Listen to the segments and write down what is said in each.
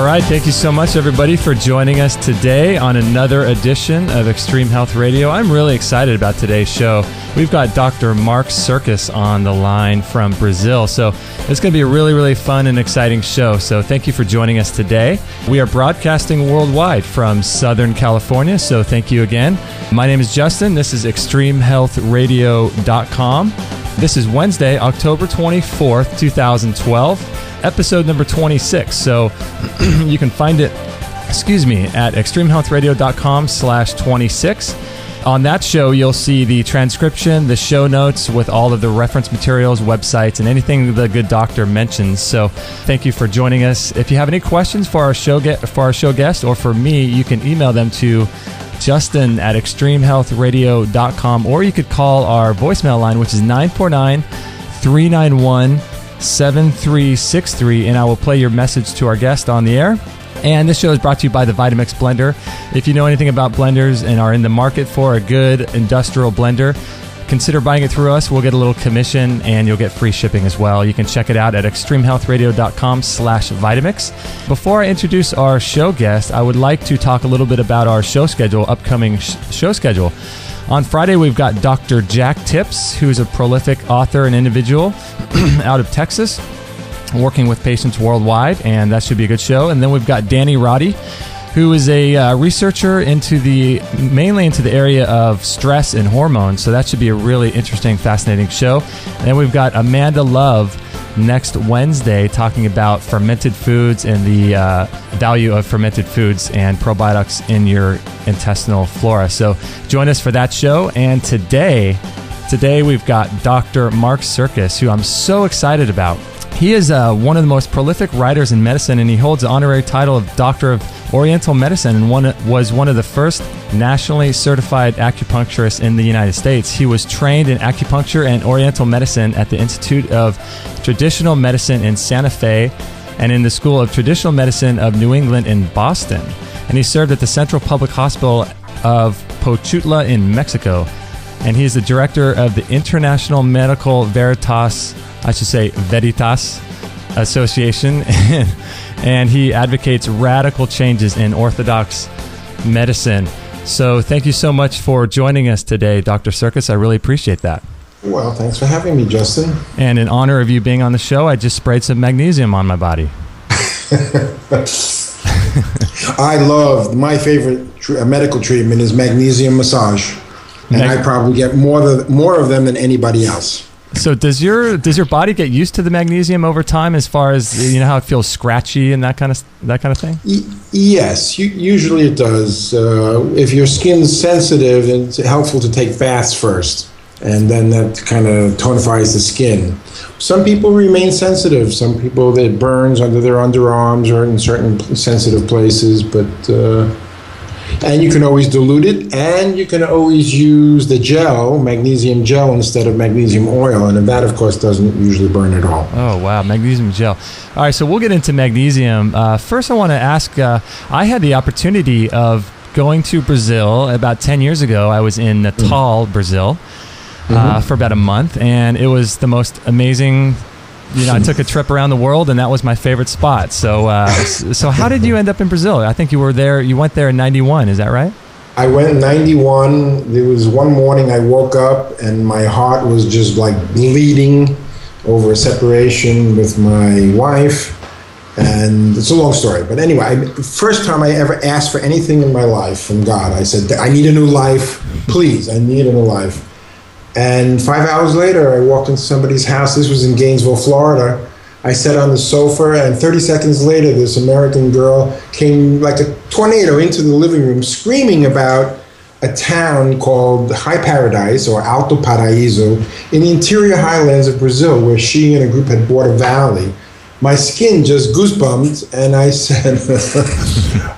right. Thank you so much, everybody, for joining us today on another edition of Extreme Health Radio. I'm really excited about today's show. We've got Dr. Mark Sricus on the line from Brazil. So it's going to be a really, really fun and exciting show. So thank you for joining us today. We are broadcasting worldwide from Southern California. So thank you again. My name is Justin. This is ExtremeHealthRadio.com. This is Wednesday, October 24th, 2012, episode number 26. So you can find it, at ExtremeHealthRadio.com/26. On that show, you'll see the transcription, the show notes with all of the reference materials, websites, and anything the good doctor mentions. So thank you for joining us. If you have any questions for our show guest or for me, you can email them to Justin at ExtremeHealthRadio.com, or you could call our voicemail line, which is 949-391-7363, and I will play your message to our guest on the air. And this show is brought to you by the Vitamix Blender. If you know anything about blenders and are in the market for a good industrial blender, consider buying it through us. We'll get a little commission and you'll get free shipping as well. You can check it out at ExtremeHealthRadio.com/Vitamix. Before I introduce our show guest, I would like to talk a little bit about our show schedule, upcoming show schedule. On Friday, we've got Dr. Jack Tips, who's a prolific author and individual out of Texas, working with patients worldwide, and that should be a good show. And then we've got Danny Roddy, who is a researcher mainly into the area of stress and hormones. So that should be a really interesting, fascinating show. And then we've got Amanda Love next Wednesday talking about fermented foods and the value of fermented foods and probiotics in your intestinal flora. So join us for that show. And today we've got Dr. Mark Sricus, who I'm so excited about. He is one of the most prolific writers in medicine, and he holds the honorary title of Doctor of Oriental Medicine and was one of the first nationally certified acupuncturists in the United States. He was trained in acupuncture and Oriental Medicine at the Institute of Traditional Medicine in Santa Fe and in the School of Traditional Medicine of New England in Boston. And he served at the Central Public Hospital of Pochutla in Mexico. And he is the director of the International Medical Veritas Association, and he advocates radical changes in Orthodox medicine. So thank you so much for joining us today, Dr. Sricus. I really appreciate that. Well, thanks for having me, Justin. And in honor of you being on the show, I just sprayed some magnesium on my body. My favorite medical treatment is magnesium massage. And I probably get more of them than anybody else. So does your body get used to the magnesium over time, as far as how it feels scratchy and that kind of thing? Yes, usually it does. If your skin's sensitive, it's helpful to take baths first, and then that kind of tonifies the skin. Some people remain sensitive. Some people, it burns under their underarms or in certain sensitive places, but. And you can always dilute it, and you can always use the gel, magnesium gel, instead of magnesium oil, and that, of course, doesn't usually burn at all. Oh, wow, magnesium gel. All right, so we'll get into magnesium. First, I want to ask, I had the opportunity of going to Brazil about 10 years ago. I was in Natal, Brazil, for about a month, and it was the most amazing. I took a trip around the world, and that was my favorite spot. So how did you end up in Brazil? I think you went there in 91, is that right? I went in 91. There was one morning I woke up, and my heart was just like bleeding over a separation with my wife. And it's a long story. But anyway, first time I ever asked for anything in my life from God, I said, I need a new life. Please, I need a new life. And 5 hours later, I walked into somebody's house. This was in Gainesville, Florida. I sat on the sofa, and 30 seconds later, this American girl came like a tornado into the living room, screaming about a town called High Paradise, or Alto Paraíso, in the interior highlands of Brazil, where she and a group had bought a valley. My skin just goosebumped, and I said,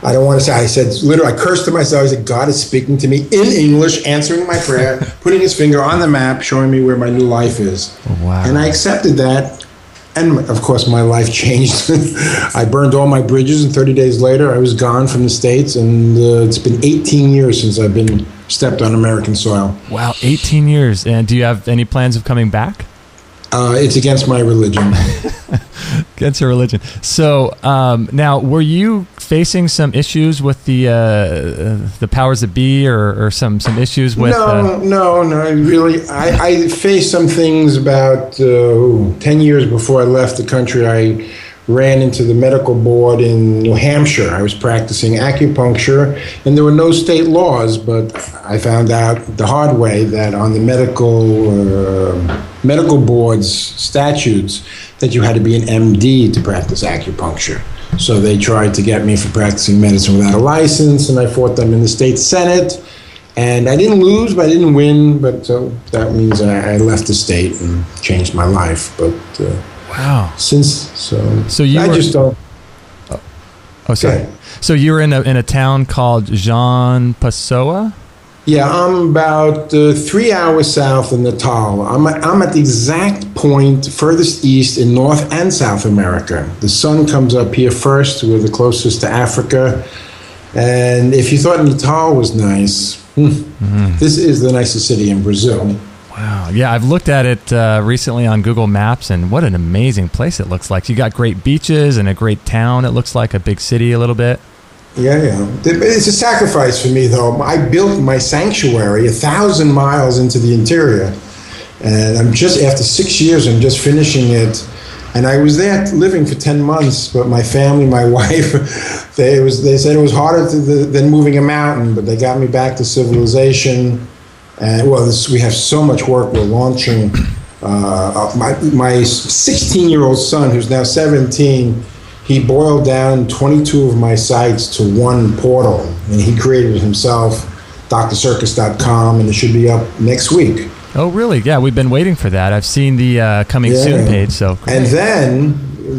I said, literally, I cursed to myself. I said, God is speaking to me in English, answering my prayer, putting his finger on the map, showing me where my new life is. Wow. And I accepted that, and of course, my life changed. I burned all my bridges, and 30 days later, I was gone from the States, and it's been 18 years since I've stepped on American soil. Wow, 18 years. And do you have any plans of coming back? It's against my religion. Against your religion. So now, were you facing some issues with the powers that be, or some issues with? No. Really, I faced some things about 10 years before I left the country. I ran into the medical board in New Hampshire. I was practicing acupuncture, and there were no state laws, but I found out the hard way that on the medical board's statutes that you had to be an MD to practice acupuncture. So they tried to get me for practicing medicine without a license, and I fought them in the state senate. And I didn't lose, but I didn't win. But so that means I left the state and changed my life. But wow, so you just don't. Oh, sorry. So you were in a town called Jean Pessoa? Yeah, I'm about 3 hours south of Natal. I'm at the exact point furthest east in North and South America. The sun comes up here first. We're the closest to Africa. And if you thought Natal was nice, this is the nicest city in Brazil. Wow. Yeah, I've looked at it recently on Google Maps, and what an amazing place it looks like. You got great beaches and a great town. It looks like a big city a little bit. Yeah. It's a sacrifice for me, though. I built my sanctuary 1,000 miles into the interior, and I'm just, after 6 years, I'm just finishing it. And I was there living for 10 months, but my family, my wife, they said it was harder than moving a mountain, but they got me back to civilization. And we have so much work. We're launching my 16-year-old son, who's now 17. He boiled down 22 of my sites to one portal, and he created it himself, drsricus.com, and it should be up next week. Oh, really? Yeah, we've been waiting for that. I've seen the coming soon page. So, great. And then,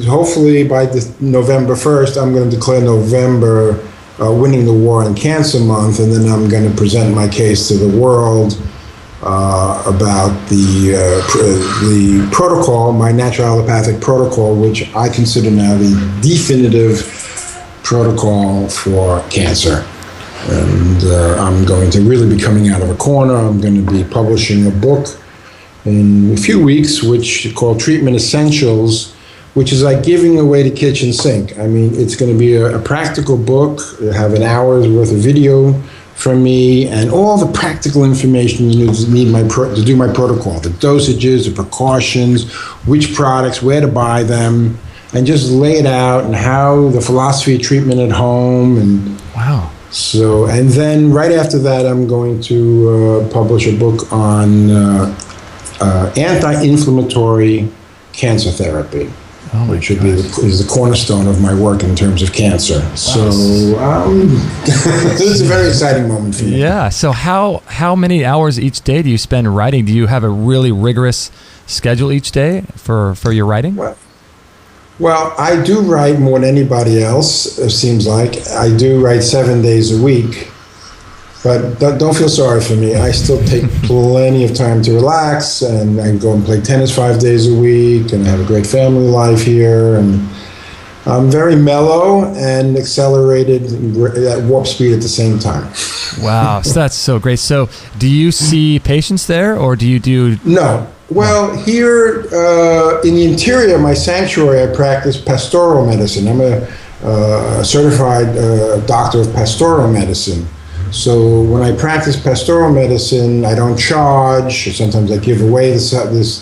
hopefully by November 1st, I'm going to declare November winning the war on cancer month, and then I'm going to present my case to the world about the protocol, my natural allopathic protocol, which I consider now the definitive protocol for cancer. And I'm going to really be coming out of a corner. I'm going to be publishing a book in a few weeks, which is called Treatment Essentials, which is like giving away the kitchen sink. I mean, it's going to be a practical book. It'll have an hour's worth of video from me and all the practical information you need to do my protocol, the dosages, the precautions, which products, where to buy them, and just lay it out and how the philosophy of treatment at home. And wow. So, and then right after that, I'm going to publish a book on anti-inflammatory cancer therapy, which is the cornerstone of my work in terms of cancer. Wow. So, this is a very exciting moment for me. Yeah. So, how many hours each day do you spend writing? Do you have a really rigorous schedule each day for your writing? Well, I do write more than anybody else, it seems like. I do write 7 days a week, but don't feel sorry for me. I still take plenty of time to relax, and I go and play tennis 5 days a week, and I have a great family life here, and I'm very mellow and accelerated at warp speed at the same time. Wow, so that's so great. So do you see patients there, or do you do... No. Well, here in the interior of my sanctuary, I practice pastoral medicine. I'm a certified doctor of pastoral medicine. So when I practice pastoral medicine, I don't charge. Sometimes I give away the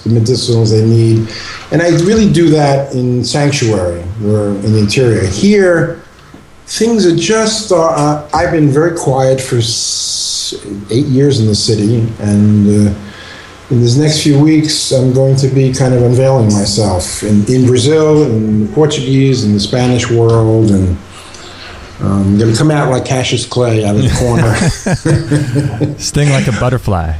medicinals they need. And I really do that in sanctuary, or in the interior. Here, things are just... I've been very quiet for 8 years in the city, and... in these next few weeks, I'm going to be kind of unveiling myself in Brazil, in the Portuguese, in the Spanish world, and I'm going to come out like Cassius Clay out of the corner. Sting like a butterfly.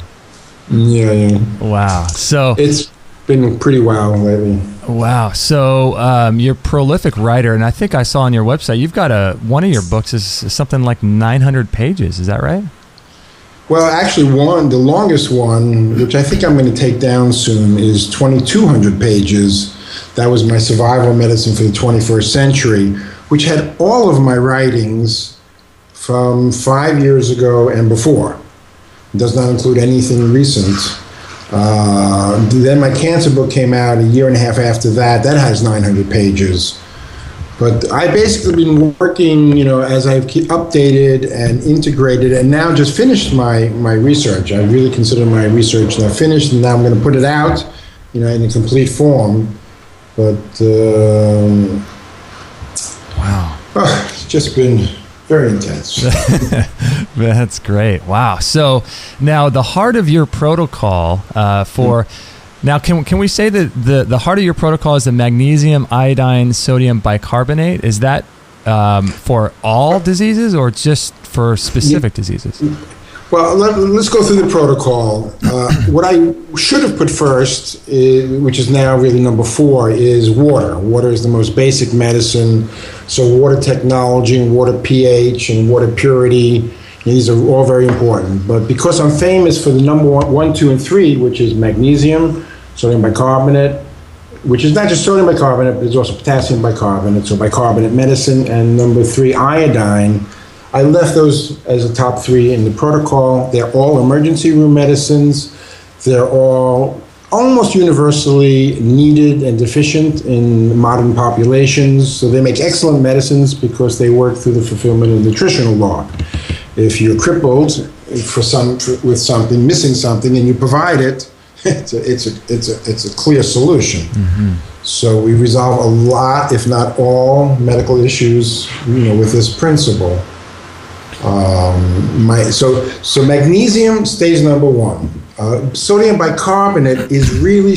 Yeah. Wow. So it's been pretty wild lately. Wow. So you're a prolific writer, and I think I saw on your website, you've got one of your books is something like 900 pages. Is that right? Well, actually, the longest one, which I think I'm going to take down soon, is 2,200 pages. That was my survival medicine for the 21st century, which had all of my writings from 5 years ago and before. It does not include anything recent. Then my cancer book came out a year and a half after that. That has 900 pages. But I've basically been working, as I've updated and integrated, and now just finished my research. I really consider my research now finished, and now I'm going to put it out, in a complete form. But wow, it's just been very intense. That's great. Wow. So now the heart of your protocol for. Now, can we say that the heart of your protocol is the magnesium, iodine, sodium bicarbonate? Is that for all diseases or just for specific diseases? Well, let's go through the protocol. What I should have put first, which is now really number 4, is water. Water is the most basic medicine. So water technology and water pH and water purity, these are all very important. But because I'm famous for the number 1, 2, and 3, which is magnesium, sodium bicarbonate, which is not just sodium bicarbonate, but there's also potassium bicarbonate, so bicarbonate medicine, and number 3, iodine. I left those as the top 3 in the protocol. They're all emergency room medicines. They're all almost universally needed and deficient in modern populations. So they make excellent medicines because they work through the fulfillment of nutritional law. If you're crippled with something, missing something, and you provide it, it's a clear solution. Mm-hmm. So we resolve a lot, if not all, medical issues, with this principle. So magnesium stays number 1. Sodium bicarbonate is really,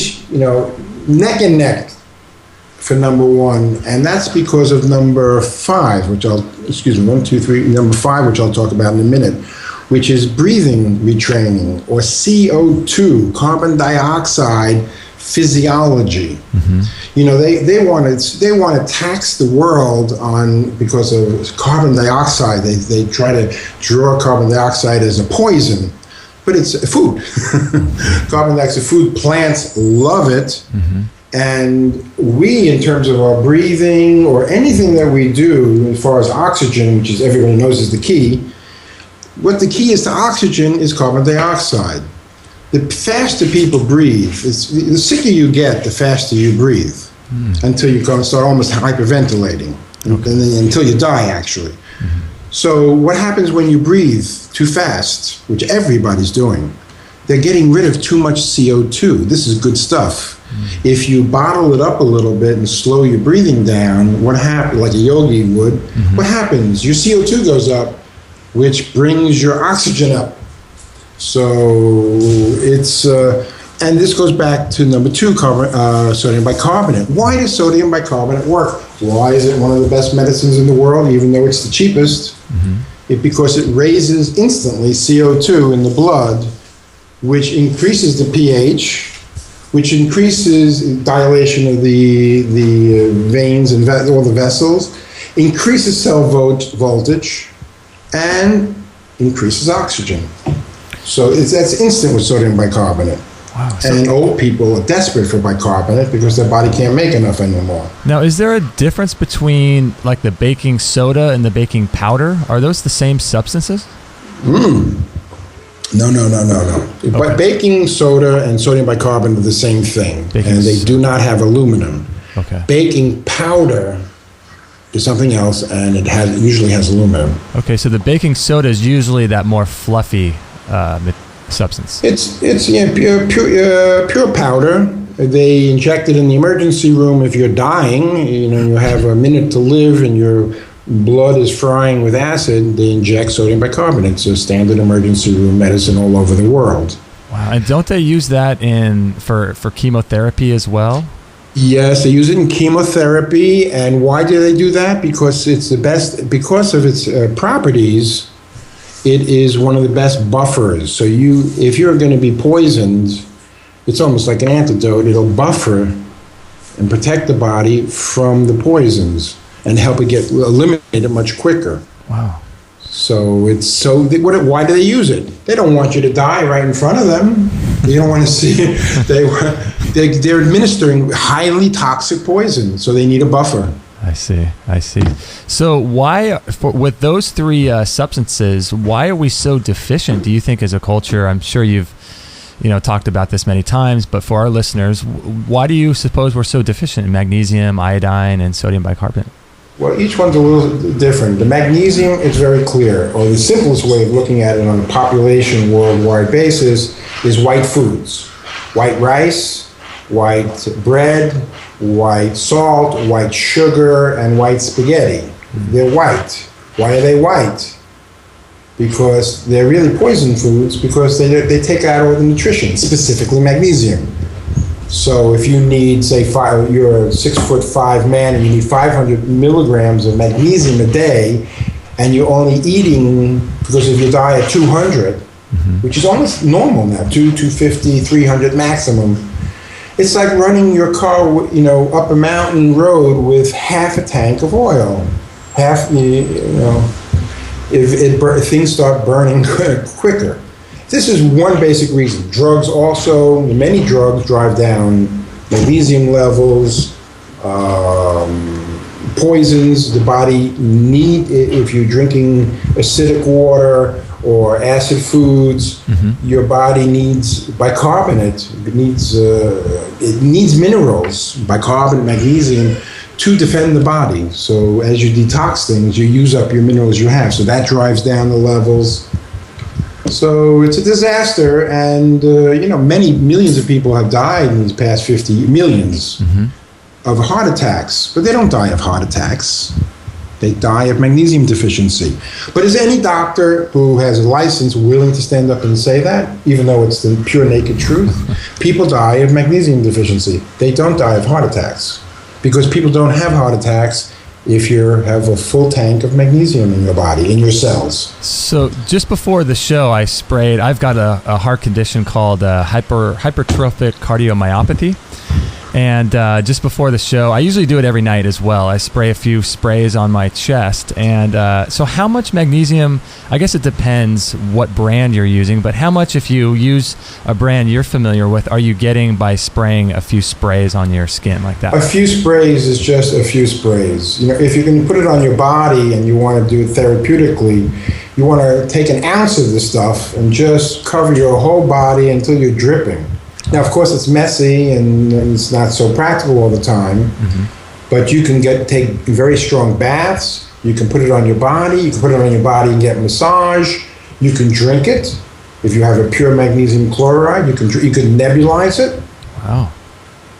neck and neck for number 1, and that's because of number 5, number 5, which I'll talk about in a minute, which is breathing retraining, or CO2, carbon dioxide physiology. Mm-hmm. They want to tax the world because of carbon dioxide. They try to draw carbon dioxide as a poison, but it's a food. Carbon dioxide food. Plants love it. Mm-hmm. And we, in terms of our breathing or anything that we do, as far as oxygen, which is everybody knows is the key, what the key is to oxygen is carbon dioxide. The faster people breathe, the sicker you get, the faster you breathe, until you start almost hyperventilating, and then until you die, actually. Mm-hmm. So what happens when you breathe too fast, which everybody's doing? They're getting rid of too much CO2. This is good stuff. Mm-hmm. If you bottle it up a little bit and slow your breathing down, what happens, like a yogi would, what happens? Your CO2 goes up, which brings your oxygen up. So it's, and this goes back to number 2, sodium bicarbonate. Why does sodium bicarbonate work? Why is it one of the best medicines in the world, even though it's the cheapest? Mm-hmm. Because it raises instantly CO2 in the blood, which increases the pH, which increases dilation of the veins and all the vessels, increases cell voltage, and increases oxygen. So that's instant with sodium bicarbonate. Wow. And old people are desperate for bicarbonate because their body can't make enough anymore. Now, is there a difference between like the baking soda and the baking powder? Are those the same substances? No. Okay. But baking soda and sodium bicarbonate are the same thing, and they do not have aluminum. Okay. Baking powder is something else, and it usually has aluminum. Okay, so the baking soda is usually that more fluffy substance. It's pure powder. They inject it in the emergency room if you're dying. You have a minute to live, and your blood is frying with acid. They inject sodium bicarbonate. It's a standard emergency room medicine all over the world. Wow! And don't they use that for chemotherapy as well? Yes, they use it in chemotherapy. And why do they do that? Because it's the best, because of its properties. It is one of the best buffers. So if you're going to be poisoned, it's almost like an antidote. It'll buffer and protect the body from the poisons and help it get eliminated much quicker. Wow. So why do they use it? They don't want you to die right in front of them. You don't want to see it. They're administering highly toxic poison, so they need a buffer. I see. So with those 3 substances, why are we so deficient, do you think, as a culture? I'm sure you've talked about this many times, but for our listeners, why do you suppose we're so deficient in magnesium, iodine, and sodium bicarbonate? Well, each one's a little different. The magnesium is very clear, or the simplest way of looking at it on a population worldwide basis is white foods. White rice, white bread, white salt, white sugar, and white spaghetti. They're white. Why are they white? Because they're really poison foods because they take out all the nutrition, specifically magnesium. So if you need, say, you're a 6'5" man and you need 500 milligrams of magnesium a day, and you're only eating, because of your diet, 200, which is almost normal now, 250, 300 maximum. It's like running your car, up a mountain road with half a tank of oil. If things start burning quicker. This is one basic reason. Drugs also, many drugs drive down magnesium levels, poisons the body need. If you're drinking acidic water or acid foods, your body needs bicarbonate. It needs minerals, bicarbonate, magnesium, to defend the body. So as you detox things, you use up your minerals you have. So that drives down the levels. So it's a disaster, and many millions of people have died in these past 50 millions of heart attacks, but they don't die of heart attacks. They die of magnesium deficiency. But is any doctor who has a license willing to stand up and say that, even though it's the pure naked truth? People die of magnesium deficiency. They don't die of heart attacks, because people don't have heart attacks if you have a full tank of magnesium in your body, in your cells. So just before the show, I've got a heart condition called hypertrophic cardiomyopathy. And just before the show, I usually do it every night as well. I spray a few sprays on my chest. And so how much magnesium, I guess it depends what brand you're using, but how much, if you use a brand you're familiar with, are you getting by spraying a few sprays on your skin like that? A few sprays is just a few sprays. If you can put it on your body and you want to do it therapeutically, you want to take an ounce of the stuff and just cover your whole body until you're dripping. Now, of course, it's messy and it's not so practical all the time, but you can take very strong baths. You can put it on your body. You can put it on your body and get massage. You can drink it. If you have a pure magnesium chloride, you can nebulize it. Wow.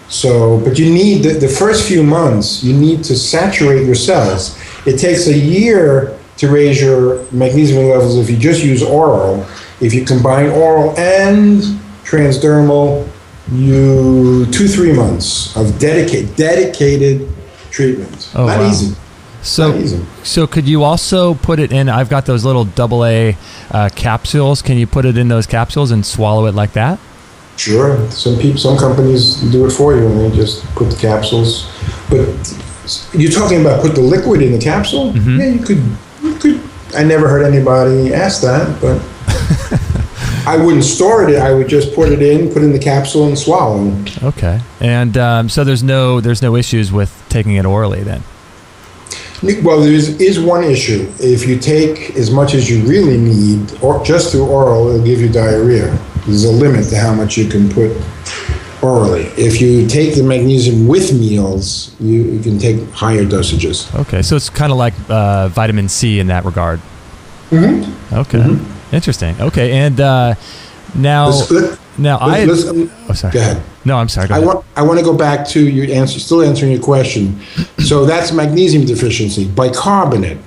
So, but you need the first few months, you need to saturate your cells. It takes a year to raise your magnesium levels if you just use oral. If you combine oral and transdermal, 2-3 months of dedicated treatment. Not easy. So could you also put it in? I've got those little AA capsules. Can you put it in those capsules and swallow it like that? Sure. Some companies do it for you, and they just put the capsules. But you're talking about put the liquid in the capsule? Yeah, you could. I never heard anybody ask that, but I wouldn't store it. I would just put it in the capsule and swallow. Okay. And so there's no issues with taking it orally then? Well, there is one issue. If you take as much as you really need, or just through oral, it'll give you diarrhea. There's a limit to how much you can put orally. If you take the magnesium with meals, you can take higher dosages. Okay, so it's kind of like vitamin C in that regard. Okay, interesting. Okay, and now sorry. Go ahead. No, I'm sorry. I want to go back to your answer. Still answering your question. So that's magnesium deficiency. Bicarbonate.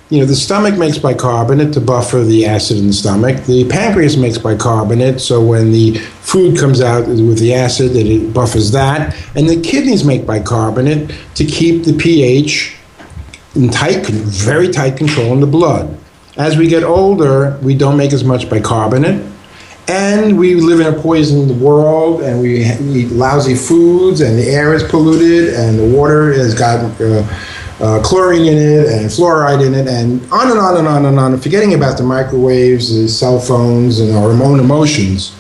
The stomach makes bicarbonate to buffer the acid in the stomach. The pancreas makes bicarbonate, so when the food comes out with the acid, it buffers that. And the kidneys make bicarbonate to keep the pH in very tight control in the blood. As we get older, we don't make as much bicarbonate. And we live in a poisoned world, and we eat lousy foods, and the air is polluted, and the water has got chlorine in it, and fluoride in it, and on and on and on and on. Forgetting about the microwaves, the cell phones, and our own emotions.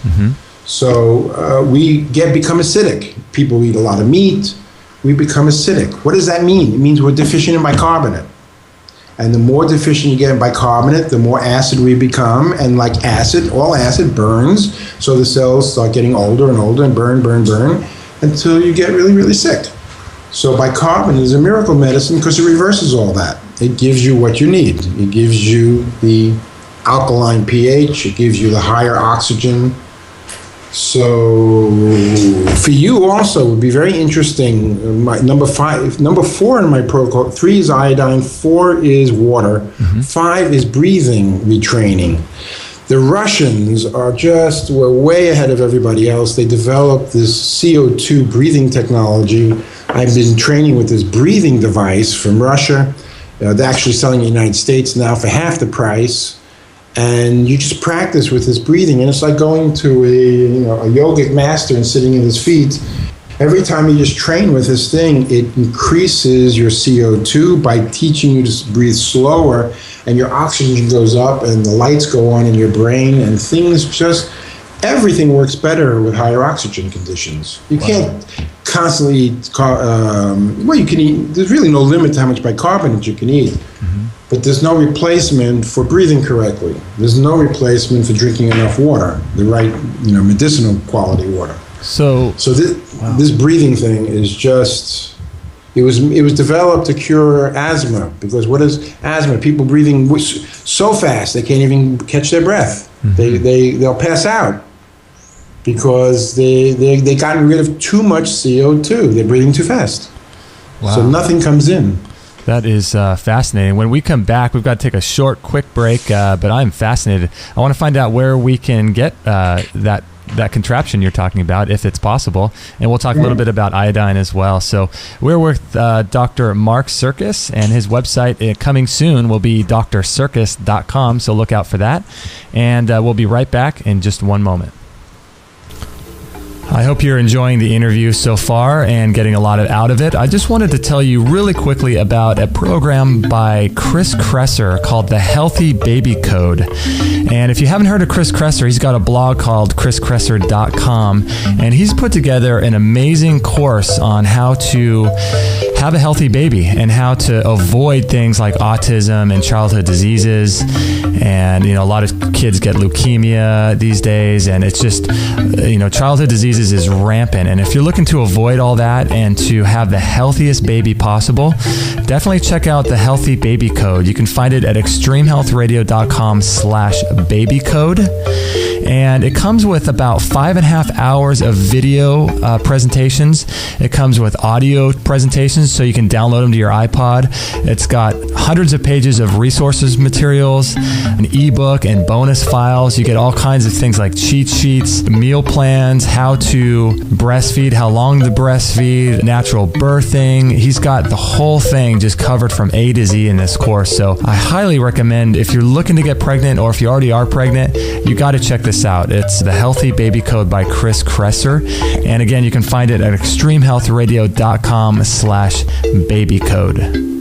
So we become acidic. People eat a lot of meat. We become acidic. What does that mean? It means we're deficient in bicarbonate. And the more deficient you get in bicarbonate, the more acid we become. And like acid, all acid burns. So the cells start getting older and older and burn until you get really, really sick. So bicarbonate is a miracle medicine because it reverses all that. It gives you what you need. It gives you the alkaline pH. It gives you the higher oxygen. So for you also, it would be very interesting. My number 4 in my protocol, 3 is iodine, 4 is water, 5 is breathing retraining. The Russians were way ahead of everybody else. They developed this CO2 breathing technology. I've been training with this breathing device from Russia. They're actually selling in the United States now for half the price. And you just practice with this breathing, and it's like going to a yogic master and sitting at his feet. Every time you just train with this thing, it increases your CO2 by teaching you to breathe slower, and your oxygen goes up, and the lights go on in your brain, and everything works better with higher oxygen conditions. You can't constantly eat, you can eat, there's really no limit to how much bicarbonate you can eat. But there's no replacement for breathing correctly. There's no replacement for drinking enough water, the right, medicinal quality water. So this breathing thing is just, it was developed to cure asthma, because what is asthma? People breathing so fast they can't even catch their breath. They'll pass out because they gotten rid of too much CO2. They're breathing too fast. Wow. So nothing comes in. That is fascinating. When we come back, we've got to take a short, quick break, but I'm fascinated. I want to find out where we can get that contraption you're talking about, if it's possible. And we'll talk a little bit about iodine as well. So we're with Dr. Mark Sricus, and his website coming soon will be drsricus.com, so look out for that. And we'll be right back in just one moment. I hope you're enjoying the interview so far and getting a lot out of it. I just wanted to tell you really quickly about a program by Chris Kresser called The Healthy Baby Code. And if you haven't heard of Chris Kresser, he's got a blog called chriskresser.com, and he's put together an amazing course on how to have a healthy baby and how to avoid things like autism and childhood diseases. And, a lot of kids get leukemia these days, and it's just, childhood diseases is rampant. And if you're looking to avoid all that and to have the healthiest baby possible, definitely check out the Healthy Baby Code. You can find it at extremehealthradio.com/babycode. And it comes with about 5.5 hours of video presentations. It comes with audio presentations, so you can download them to your iPod. It's got hundreds of pages of resources materials, an ebook, and bonus files. You get all kinds of things like cheat sheets, meal plans, how to breastfeed, how long to breastfeed, natural birthing. He's got the whole thing just covered from A to Z in this course. So I highly recommend, if you're looking to get pregnant or if you already are pregnant, you got to check this out. It's The Healthy Baby Code by Chris Kresser. And again, you can find it at extremehealthradio.com/babycode.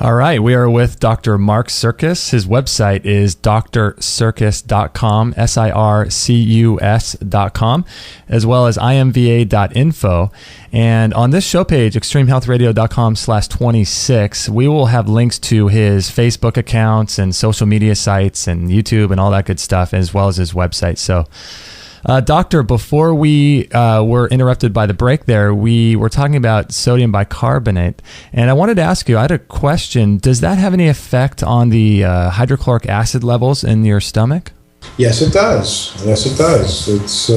All right, we are with Dr. Mark Sricus. His website is drsricus.com, SIRCUS.com, as well as imva.info. And on this show page, extremehealthradio.com/26, we will have links to his Facebook accounts and social media sites and YouTube and all that good stuff, as well as his website. So, Doctor, before we were interrupted by the break there, we were talking about sodium bicarbonate. And I wanted to ask you, I had a question. Does that have any effect on the hydrochloric acid levels in your stomach? Yes, it does. Yes, it does. It's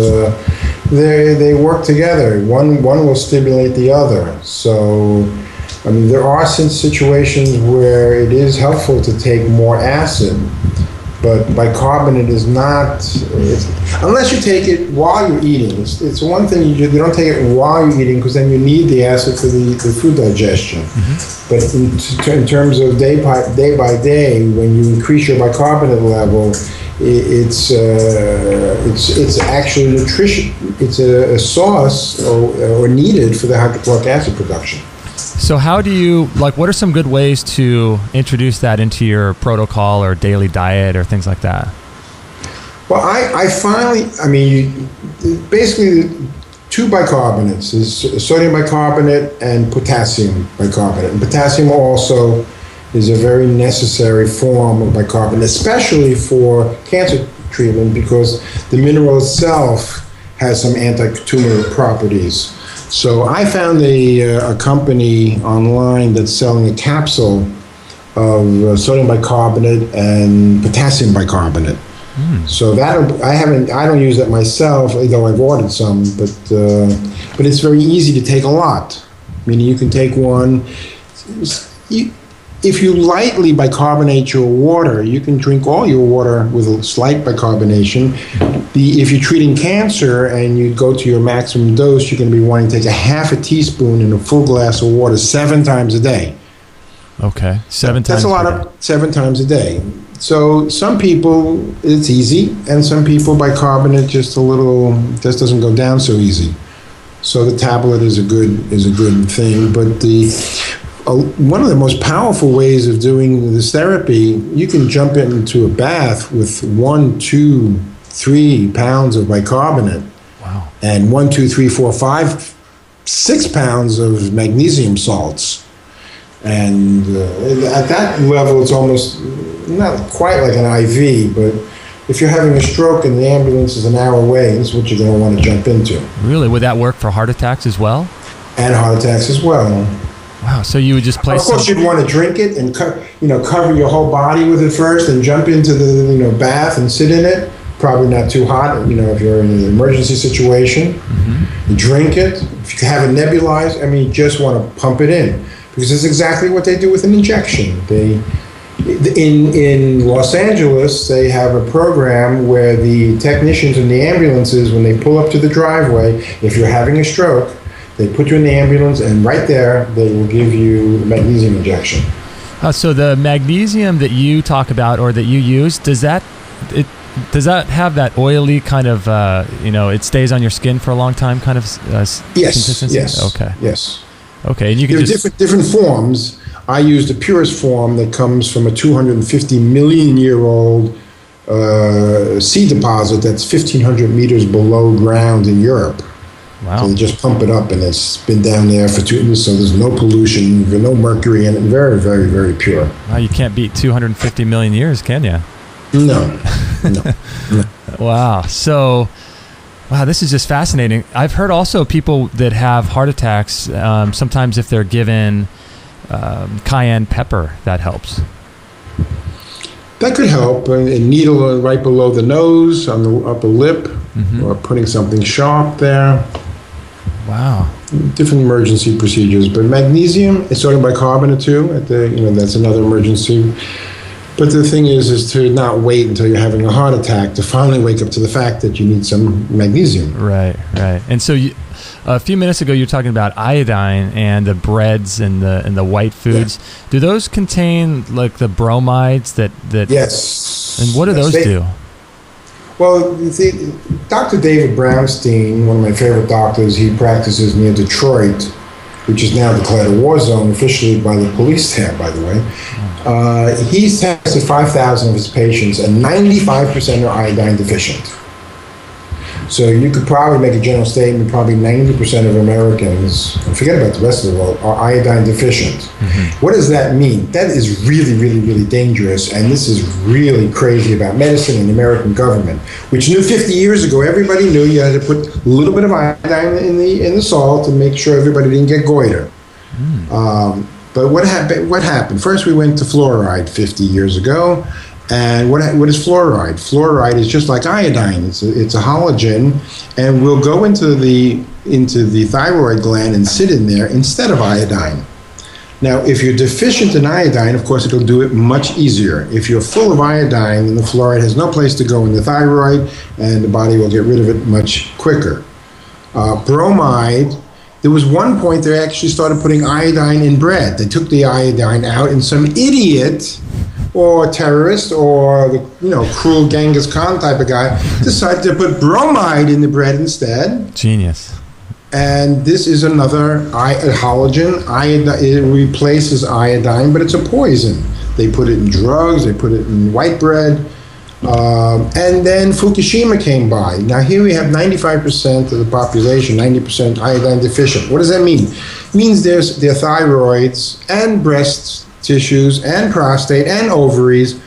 they work together. One will stimulate the other. So, there are some situations where it is helpful to take more acid. But bicarbonate is not, unless you take it while you're eating. It's one thing, you don't take it while you're eating, because then you need the acid for the food digestion. But in terms of day by day, when you increase your bicarbonate level, it's actually nutrition. It's a source or needed for the hydrochloric acid production. So how do you, what are some good ways to introduce that into your protocol or daily diet or things like that? Well, I finally, basically 2 two bicarbonates. There's sodium bicarbonate and potassium bicarbonate. And potassium also is a very necessary form of bicarbonate, especially for cancer treatment, because the mineral itself has some anti-tumor properties. So I found a company online that's selling a capsule of sodium bicarbonate and potassium bicarbonate. So that I don't use that myself, though I've ordered some. But it's very easy to take a lot. Meaning you can take one. If you lightly bicarbonate your water, you can drink all your water with a slight bicarbonation. If you're treating cancer and you go to your maximum dose, you're going to be wanting to take a half a teaspoon in a full glass of water 7 times a day. Okay, 7 times. That's a lot of 7 times a day. So some people it's easy, and some people bicarbonate just doesn't go down so easy. So the tablet is a good thing, but one of the most powerful ways of doing this therapy, you can jump into a bath with 1, 2, 3 pounds of bicarbonate. Wow. And 1, 2, 3, 4, 5, 6 pounds of magnesium salts. And at that level, it's almost not quite like an IV, but if you're having a stroke and the ambulance is an hour away, this is what you're going to want to jump into. Really? Would that work for heart attacks as well? And heart attacks as well. Wow, so you would just place. Of course, you'd want to drink it and cover your whole body with it first, and jump into the bath and sit in it. Probably not too hot, if you're in an emergency situation. Mm-hmm. You drink it. If you have it nebulized, you just want to pump it in, because it's exactly what they do with an injection. In Los Angeles, they have a program where the technicians in the ambulances, when they pull up to the driveway, if you're having a stroke, they put you in the ambulance, and right there, they will give you a magnesium injection. So the magnesium that you talk about or that you use, does that have that oily kind of, it stays on your skin for a long time kind of consistency? Yes. Okay. Yes. Okay, and you can different forms. I use the purest form that comes from a 250 million year old sea deposit that's 1,500 meters below ground in Europe. Wow. So they just pump it up, and it's been down there for 2 years, so there's no pollution, no mercury in it, very, very, very pure. Wow, you can't beat 250 million years, can you? No. Wow. So, this is just fascinating. I've heard also people that have heart attacks, sometimes if they're given cayenne pepper, that helps. That could help. A needle right below the nose, on the upper lip, mm-hmm. or putting something sharp there. Wow. Different emergency procedures. But magnesium, sodium bicarbonate too, that's another emergency. But the thing is to not wait until you're having a heart attack to finally wake up to the fact that you need some magnesium. Right. And so a few minutes ago, you were talking about iodine and the breads and the white foods. Yeah. Do those contain like the bromides that? Yes. And what do those do? Well, Dr. David Brownstein, one of my favorite doctors, he practices near Detroit, which is now declared a war zone officially by the police there, by the way. He's tested 5,000 of his patients, and 95% are iodine deficient. So you could probably make a general statement, probably 90% of Americans, forget about the rest of the world, are iodine deficient. Mm-hmm. What does that mean? That is really, really, really dangerous, and this is really crazy about medicine and the American government, which knew 50 years ago, everybody knew you had to put a little bit of iodine in the salt to make sure everybody didn't get goiter. But what happened? First, we went to fluoride 50 years ago. And what is fluoride? Fluoride is just like iodine. It's a halogen, and will go into the thyroid gland and sit in there instead of iodine. Now, if you're deficient in iodine, of course, it'll do it much easier. If you're full of iodine, then the fluoride has no place to go in the thyroid, and the body will get rid of it much quicker. Bromide. There was one point they actually started putting iodine in bread. They took the iodine out, and some idiot or terrorist or the cruel Genghis Khan type of guy decided to put bromide in the bread instead. Genius. And this is another halogen. It replaces iodine, but it's a poison. They put it in drugs. They put it in white bread. And then Fukushima came by. Now here we have 95% of the population, 90% iodine deficient. What does that mean? It means their thyroids and breast tissues and prostate and ovaries,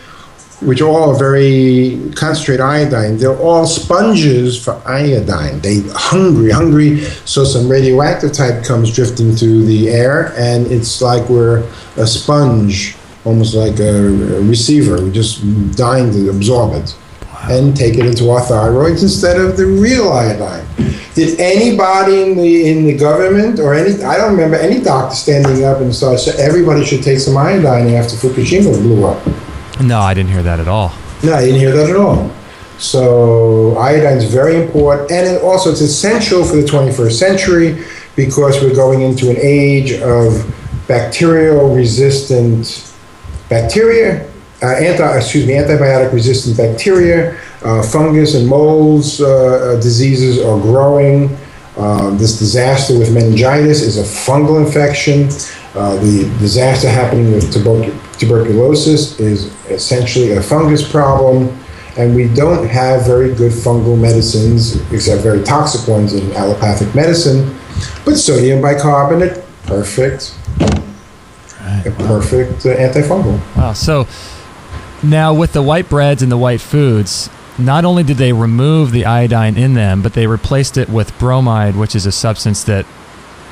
which all are very concentrate iodine. They're all sponges for iodine. They hungry. So some radioactive type comes drifting through the air, and it's like we're a sponge, almost like a receiver. We're just dying to absorb it and take it into our thyroids instead of the real iodine. Did anybody in the government or I don't remember any doctor standing up and saying everybody should take some iodine after Fukushima blew up? No, I didn't hear that at all. No, I didn't hear that at all. So iodine is very important, and it's essential for the 21st century because we're going into an age of bacterial-resistant antibiotic-resistant bacteria, fungus and molds diseases are growing. This disaster with meningitis is a fungal infection. The disaster happening with tuberculosis is essentially a fungus problem. And we don't have very good fungal medicines, except very toxic ones in allopathic medicine. But sodium bicarbonate, perfect. Perfect antifungal. Wow. So now with the white breads and the white foods, not only did they remove the iodine in them, but they replaced it with bromide, which is a substance that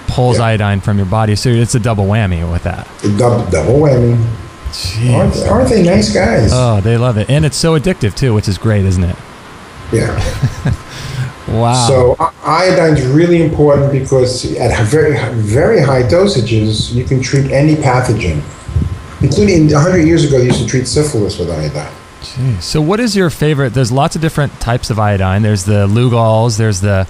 pulls iodine from your body. So it's a double whammy with that. Double whammy. Jeez. Aren't they nice guys? Oh, they love it. And it's so addictive too, which is great, isn't it? Yeah. Wow. So iodine is really important because at very, very high dosages, you can treat any pathogen. Including 100 years ago, they used to treat syphilis with iodine. Jeez. So what is your favorite? There's lots of different types of iodine. There's the Lugols, there's the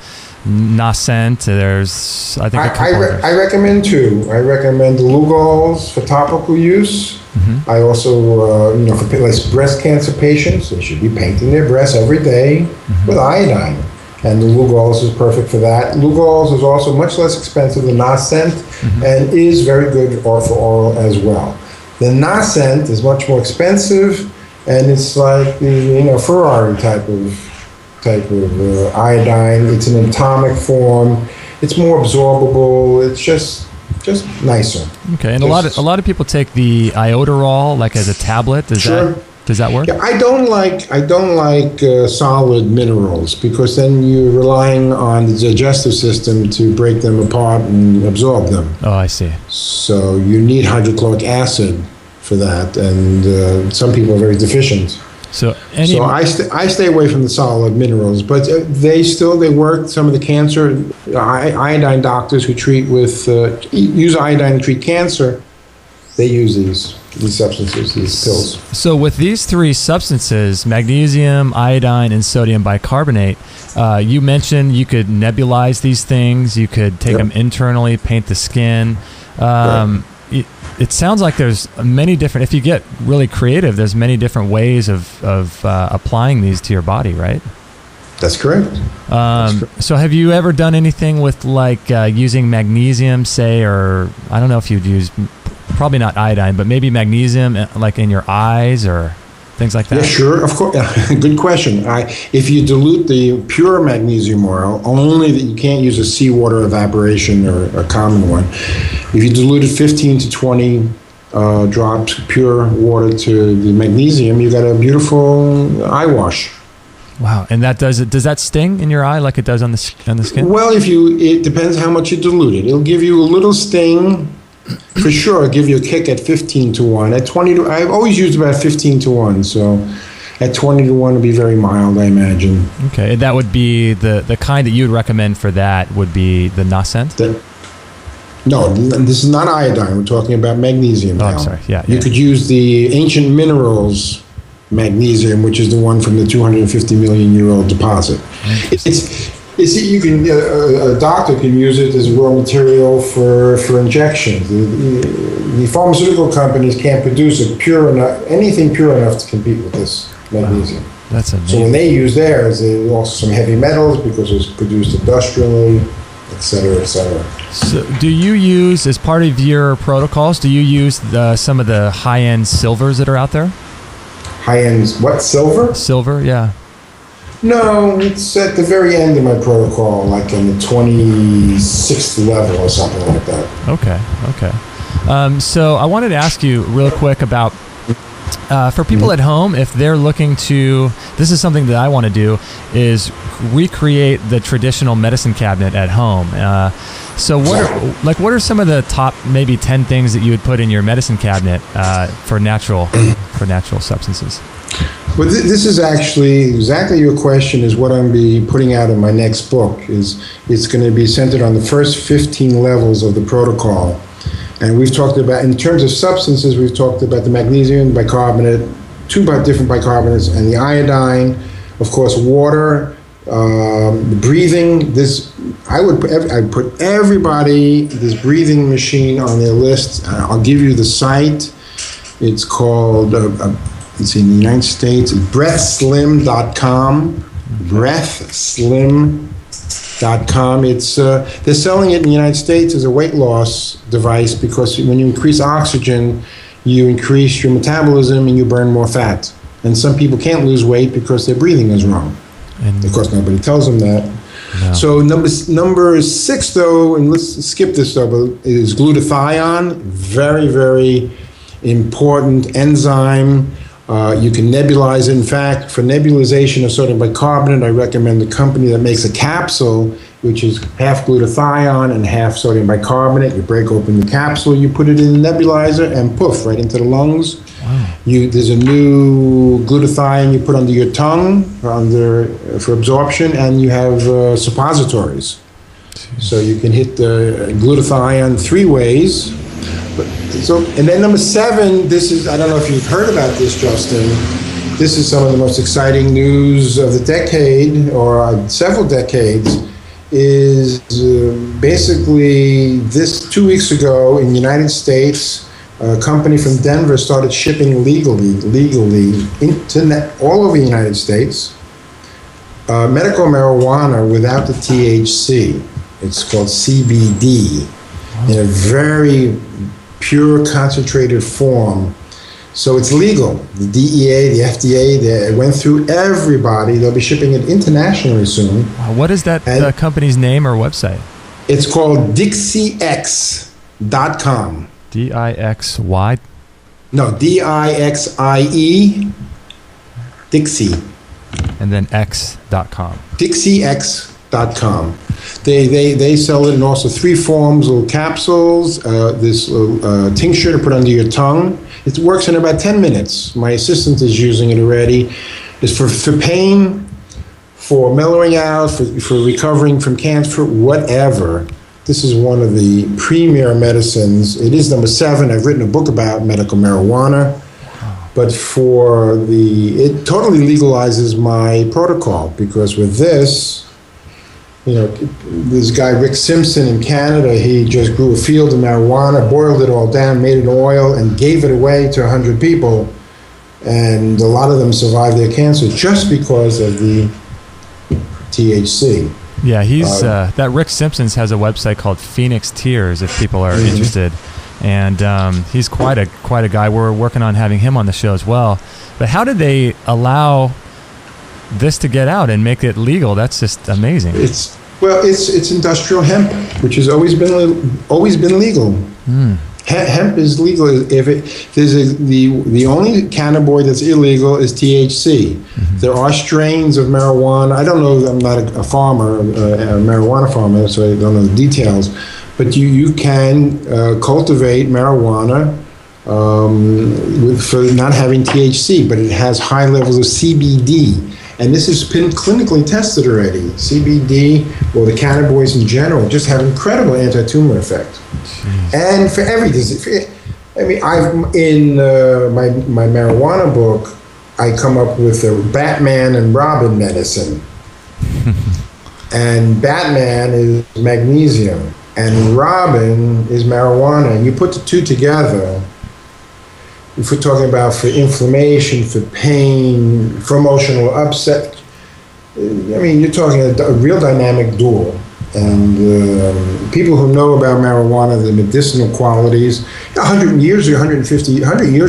Nascent, there's, I think, a couple others. I recommend two. I recommend the Lugols for topical use. Mm-hmm. I also, for breast cancer patients, they should be painting their breasts every day with iodine. And the Lugols is perfect for that. Lugols is also much less expensive than Nascent and is very good for oral as well. The Nascent is much more expensive, and it's like the Ferrari type of iodine. It's an atomic form. It's more absorbable. It's just nicer. Okay, and a lot of people take the iodoral like as a tablet. Does that work? Yeah, I don't like solid minerals because then you're relying on the digestive system to break them apart and absorb them. Oh, I see. So you need hydrochloric acid for that, and some people are very deficient. So I stay away from the solid minerals, but they work. Some of the cancer iodine doctors who use iodine to treat cancer, they use these substances, these pills. So with these three substances, magnesium, iodine, and sodium bicarbonate, you mentioned you could nebulize these things. You could take them internally, paint the skin. It sounds like there's many different, if you get really creative, there's many different ways of applying these to your body, right? That's correct. So have you ever done anything with using magnesium, say, or I don't know if you'd use, probably not iodine, but maybe magnesium like in your eyes or things like that? Yeah, sure, of course. Good question. If you dilute the pure magnesium oil, only that you can't use a seawater evaporation or a common one. If you diluted 15 to 20 drops pure water to the magnesium, you got a beautiful eye wash. Wow, and does that sting in your eye like it does on the skin? Well, it depends how much you dilute it. It'll give you a little sting. For sure, it'll give you a kick at 15 to 1. At 20 to, I've always used about 15 to 1, so at 20 to 1 would be very mild, I imagine. Okay, that would be the kind that you'd recommend for that would be the Nascent? No, this is not iodine. We're talking about magnesium. Oh, I'm sorry. Yeah. You could use the ancient minerals magnesium, which is the one from the 250 million year old deposit. A doctor can use it as raw material for injections. The pharmaceutical companies can't produce anything pure enough to compete with this magnesium. Wow, that's amazing. So when they use theirs, there's also some heavy metals because it's produced industrially, et cetera, et cetera. So do you use, as part of your protocols, some of the high-end silvers that are out there? high-end, what, silver? Silver, yeah. No, it's at the very end of my protocol, like on the 26th level or something like that. Okay. So I wanted to ask you real quick about, for people at home, if they're looking to, this is something that I want to do, is recreate the traditional medicine cabinet at home. So what are some of the top maybe 10 things that you would put in your medicine cabinet for natural substances? Well, this is actually exactly your question is what I'm be putting out in my next book. It's going to be centered on the first 15 levels of the protocol. And we've talked about, in terms of substances, we've talked about the magnesium bicarbonate, two different bicarbonates, and the iodine, of course, water, breathing. I'd put everybody, this breathing machine on their list. I'll give you the site. It's called, it's in the United States, breathslim.com, breathslim.com. They're selling it in the United States as a weight loss device because when you increase oxygen, you increase your metabolism and you burn more fat. And some people can't lose weight because their breathing is wrong. And of course, nobody tells them that. No. So number 6, though, and let's skip this, though, but is glutathione. Very, very important enzyme. You can nebulize it. In fact, for nebulization of sodium bicarbonate, I recommend the company that makes a capsule, which is half glutathione and half sodium bicarbonate. You break open the capsule, you put it in the nebulizer, and poof, right into the lungs. Wow. There's a new glutathione you put under your tongue for absorption, and you have suppositories. Jeez. So you can hit the glutathione 3 ways. And then number 7, this is, I don't know if you've heard about this, Justin. This is some of the most exciting news of the decade, or several decades, is basically this 2 weeks ago in the United States, a company from Denver started shipping legally internet all over the United States, medical marijuana without the THC. It's called CBD, in a very pure concentrated form. So it's legal. The DEA, the FDA, they went through everybody. They'll be shipping it internationally soon. What is that company's name or website? It's called DixieX.com. D-I-X-Y? No, D-I-X-I-E, Dixie. And then X.com. DixieX.com. They sell it in also 3 forms, little capsules, this tincture to put under your tongue. It works in about 10 minutes. My assistant is using it already. It's for pain, for mellowing out, for recovering from cancer, whatever. This is one of the premier medicines. It is number 7. I've written a book about medical marijuana. But it totally legalizes my protocol, because with this, this guy, Rick Simpson in Canada, he just grew a field of marijuana, boiled it all down, made it oil, and gave it away to 100 people. And a lot of them survived their cancer just because of the THC. Yeah, he's that Rick Simpson's has a website called Phoenix Tears, if people are interested. And he's quite a guy. We're working on having him on the show as well. But how did they allow this to get out and make it legal? That's just amazing. It's industrial hemp, which has always been legal. Hemp is legal. The only cannabinoid that's illegal is THC. Mm-hmm. There are strains of marijuana. I don't know. I'm not a farmer, a marijuana farmer, so I don't know the details. But you can cultivate marijuana for not having THC, but it has high levels of CBD. And this has been clinically tested already. CBD, or the cannabinoids in general, just have incredible anti-tumor effect. Jeez. And for every disease. In my marijuana book, I come up with a Batman and Robin medicine. And Batman is magnesium, and Robin is marijuana. And you put the two together, if we're talking about for inflammation, for pain, for emotional upset, you're talking a real dynamic duel. And people who know about marijuana, the medicinal qualities, 100 years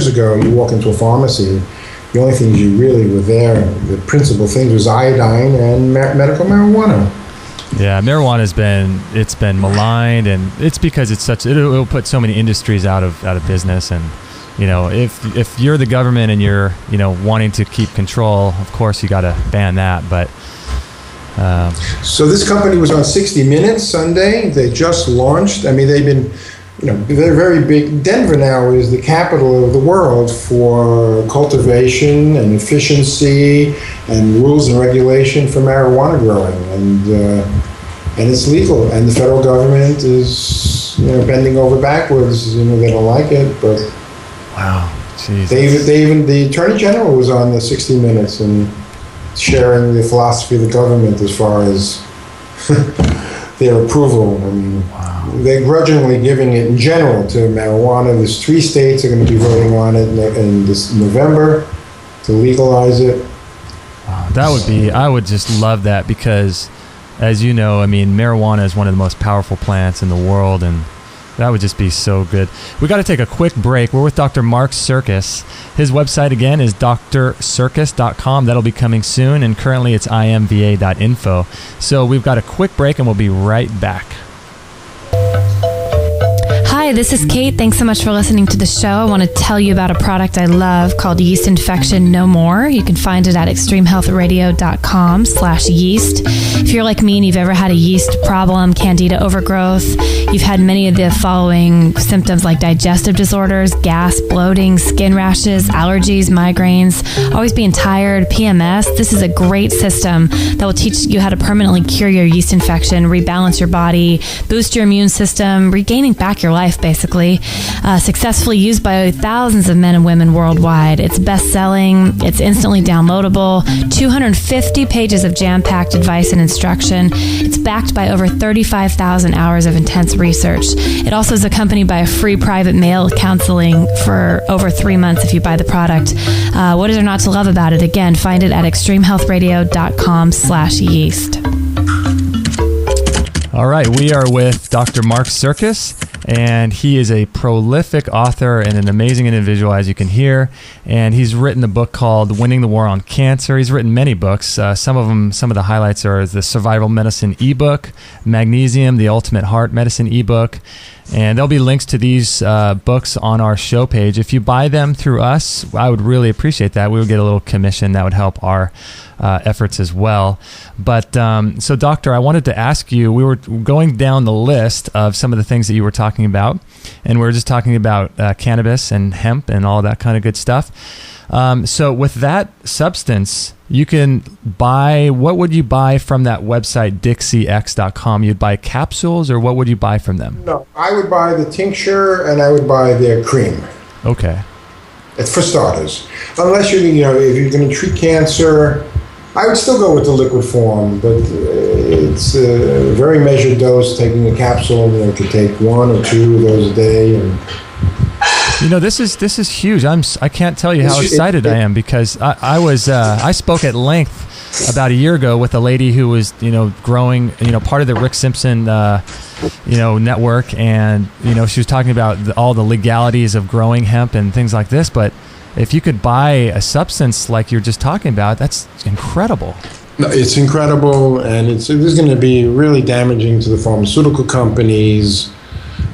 ago, you walk into a pharmacy, The only things you really were there, the principal things was iodine and medical marijuana. Yeah, marijuana's been maligned, and it's because it'll put so many industries out of business. And if you're the government and you're wanting to keep control, of course you got to ban that. But so this company was on 60 Minutes Sunday. They just launched. I mean, they've been, they're very big. Denver now is the capital of the world for cultivation and efficiency and rules and regulation for marijuana growing, and it's legal. And the federal government is bending over backwards. They don't like it, but wow, Jesus. The Attorney General was on the 60 Minutes and sharing the philosophy of the government as far as their approval. I mean, wow. They're grudgingly giving it in general to marijuana. There's 3 states are going to be voting on it in this November to legalize it. Wow, I would just love that because, as you know, I mean, marijuana is one of the most powerful plants in the world, and that would just be so good. We got to take a quick break. We're with Dr. Mark Sricus. His website, again, is drsricus.com. That'll be coming soon, and currently it's imva.info. So we've got a quick break, and we'll be right back. Hi, this is Kate. Thanks so much for listening to the show. I want to tell you about a product I love called Yeast Infection No More. You can find it at extremehealthradio.com/yeast. If you're like me and you've ever had a yeast problem, candida overgrowth, you've had many of the following symptoms like digestive disorders, gas, bloating, skin rashes, allergies, migraines, always being tired, PMS, this is a great system that will teach you how to permanently cure your yeast infection, rebalance your body, boost your immune system, regaining back your life, basically. Successfully used by thousands of men and women worldwide. It's best-selling. It's instantly downloadable. 250 pages of jam-packed advice and instruction. It's backed by over 35,000 hours of intense research. It also is accompanied by a free private mail counseling for over 3 months if you buy the product. What is there not to love about it? Again, find it at extremehealthradio.com/yeast. All right, we are with Dr. Mark Sricus, and he is a prolific author and an amazing individual, as you can hear. And he's written a book called Winning the War on Cancer. He's written many books. Some of the highlights are the Survival Medicine ebook, Magnesium, the Ultimate Heart Medicine ebook. And there'll be links to these books on our show page. If you buy them through us, I would really appreciate that. We would get a little commission that would help our efforts as well. But so, Doctor, I wanted to ask you, we were going down the list of some of the things that you were talking about, and we were just talking about cannabis and hemp and all that kind of good stuff. So with that substance, you can buy, what would you buy from that website, dixiex.com? You'd buy capsules, or what would you buy from them? No, I would buy the tincture and I would buy their cream. Okay. It's for starters. Unless if you're going to treat cancer, I would still go with the liquid form, but it's a very measured dose. Taking a capsule, you could take 1 or 2 of those a day. And this is huge. I can't tell you how excited I am, because I spoke at length about a year ago with a lady who was growing part of the Rick Simpson network, and she was talking about all the legalities of growing hemp and things like this. But if you could buy a substance like you're just talking about, that's incredible. No, it's incredible, and this is going to be really damaging to the pharmaceutical companies.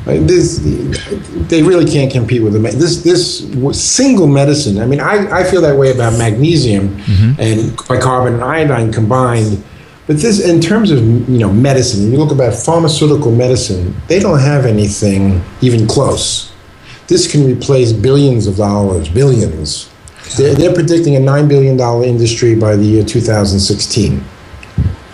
They really can't compete with this single medicine. I mean, I feel that way about magnesium and bicarbonate and iodine combined. But this, in terms of medicine, you look about pharmaceutical medicine, they don't have anything even close. This can replace billions of dollars, billions. They're predicting a $9 billion industry by the year 2016.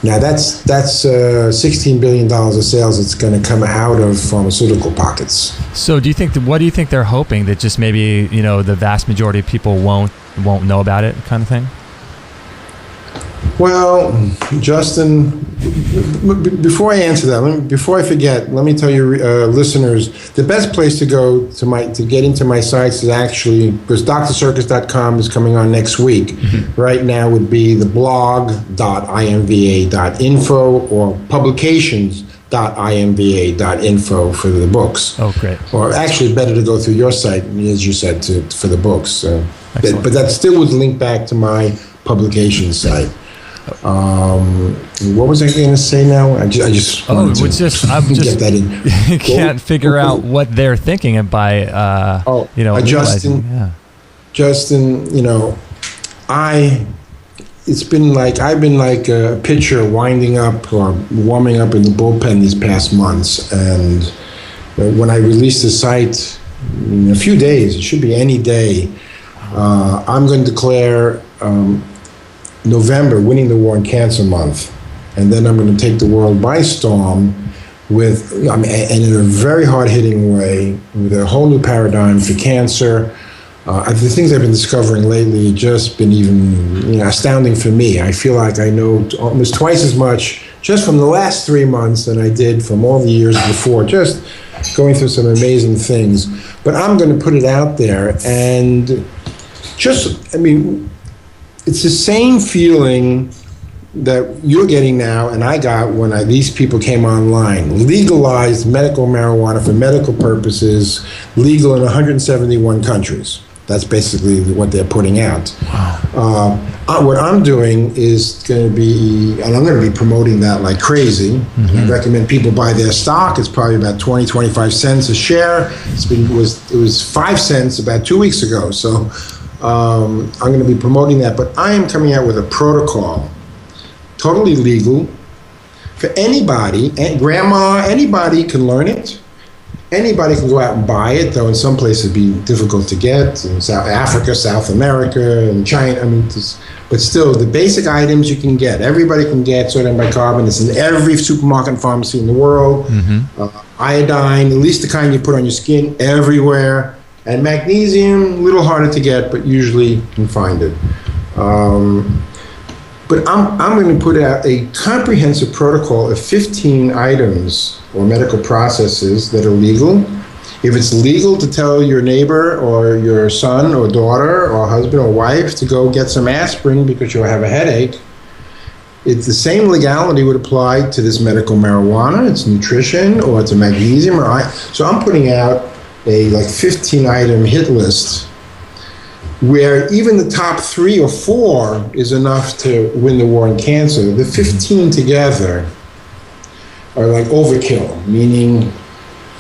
Now that's $16 billion of sales that's going to come out of pharmaceutical pockets. So what do you think they're hoping, that just maybe the vast majority of people won't know about it, kind of thing? Well, Justin, before I answer that, before I forget, let me tell you, listeners, the best place to go to get into my sites is actually, because drsricus.com is coming on next week. Right now would be the blog.imva.info or publications .imva.info for the books. Oh, great. Or actually, better to go through your site, as you said, for the books. But that still would link back to my publication site. What was I going to say now? I just wanted to get that in. You can't figure out what they're thinking and by Justin, I've been like a pitcher winding up or warming up in the bullpen these past months, and when I release the site in a few days, it should be any day, I'm going to declare November winning the war on cancer month, and then I'm going to take the world by storm and in a very hard-hitting way, with a whole new paradigm for cancer. The things I've been discovering lately just been even astounding for me. I feel like I know almost twice as much just from the last 3 months than I did from all the years before, just going through some amazing things. But I'm going to put it out there, and it's the same feeling that you're getting now and I got when these people came online. Legalized medical marijuana for medical purposes, legal in 171 countries. That's basically what they're putting out. Wow. What I'm doing is going to be, and I'm going to be promoting that like crazy. Mm-hmm. And I recommend people buy their stock. It's probably about 25 cents a share. It was 5 cents about 2 weeks ago. So I'm going to be promoting that. But I am coming out with a protocol, totally legal, for anybody, and grandma, anybody can learn it. Anybody can go out and buy it, though in some places it'd be difficult to get, in South Africa, South America, and China. But still, the basic items you can get. Everybody can get sodium bicarbonate. It's in every supermarket and pharmacy in the world. Mm-hmm. Iodine, at least the kind you put on your skin, everywhere. And magnesium, a little harder to get, but usually you can find it. But I'm going to put out a comprehensive protocol of 15 items or medical processes that are legal. If it's legal to tell your neighbor or your son or daughter or husband or wife to go get some aspirin because you'll have a headache, it's the same legality would apply to this medical marijuana, it's nutrition, or it's a magnesium. So I'm putting out a 15-item hit list where even the top 3 or 4 is enough to win the war on cancer. The 15 together are like overkill, meaning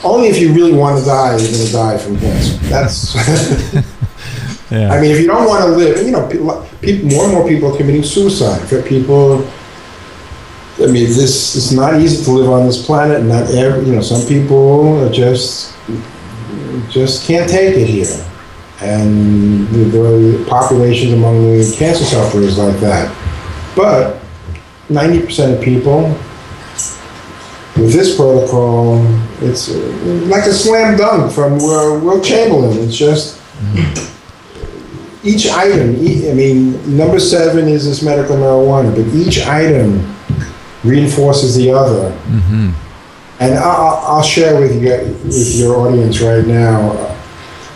only if you really want to die, you're going to die from cancer. That's, yeah. If you don't want to live, and people, more and more people are committing suicide. For people, this is not easy to live on this planet. Not some people are just can't take it here. And there are populations among the cancer sufferers like that. But 90% of people, with this protocol, it's like a slam dunk from Will Chamberlain. It's just each item, number 7 is this medical marijuana, but each item reinforces the other. Mm-hmm. And I'll share with your audience right now.